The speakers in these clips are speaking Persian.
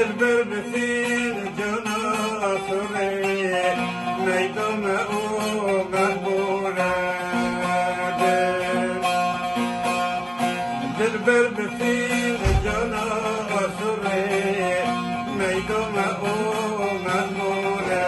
دلبر بفين جنا سوري ميدم او مقبوله دلبر بفين جنا سوري ميدم او مقبوله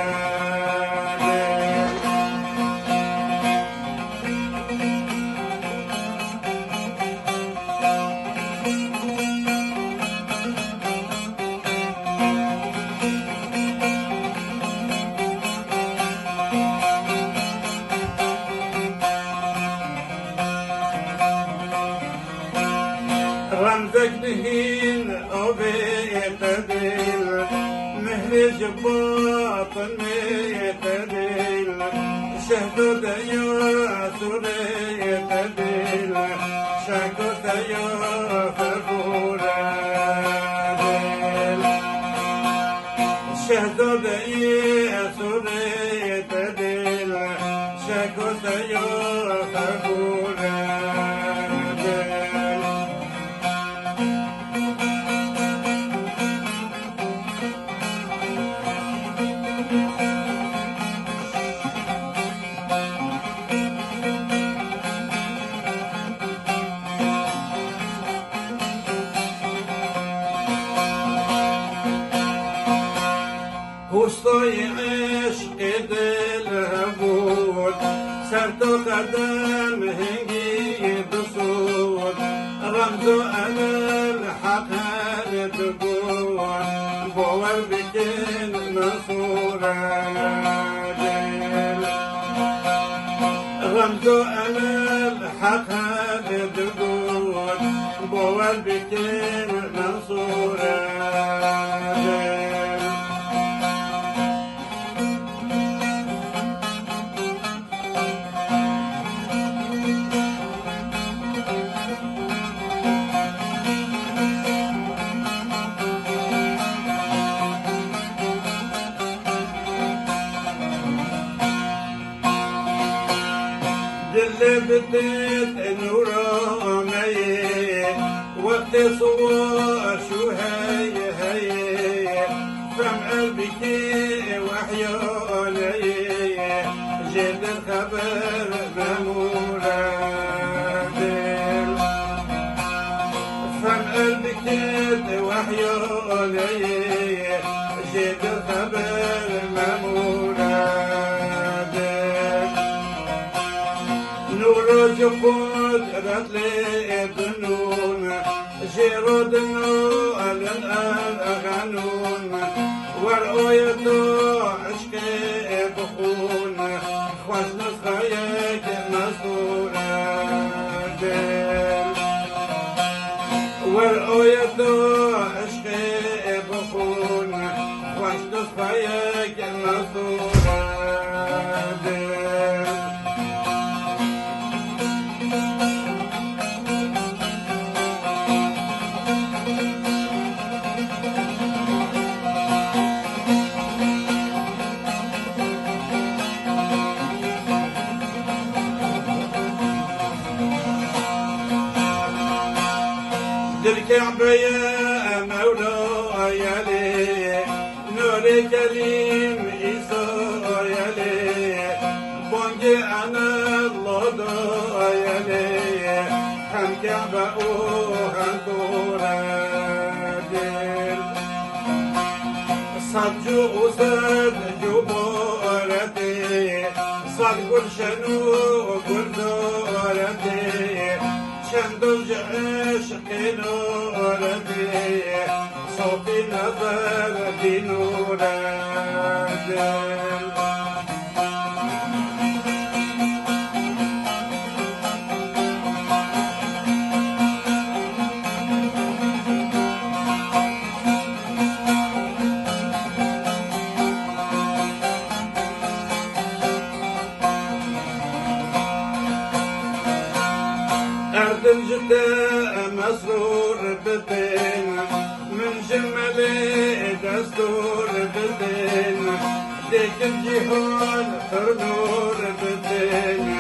رمزك بهين وبيتدل مهرج باطن يتدل شهدو ديو يتدل شاكو ديو فربورا شهدو ديو يتدل شاكو ديو فربورا پوستای عشق دل بود سر تو قدم هنگی بسود رمز و علل حق هر بود باور بکن نصور دل رمز و علل حق هر بود باور بکن نصور دل دل بديت نوراني وقت صور شو هي فم قلبك وحياني جد الخبر ممورة دل فم قلبك وحياني جد الخبر ممورة نور قدرت لدنون جيرودنو الأغانون ورؤيتو عشق بخون خوش نسخيك مصورة دل ورؤيتو عشق بخون خوش نسخيك مصورة دل الكعبة يا مولاي لي نور كريم عيسى يا لي بونجي أنا الله يا لي هم كعبة وهم دورة دل صدجو وصد جبارتي صد كل شنو وكل دورتي شندل عشق نورتي صوتي نظر بنور دل أردن جدة مسرور بدين من جمالي دستور بدين ديك الجهان فرنور بدين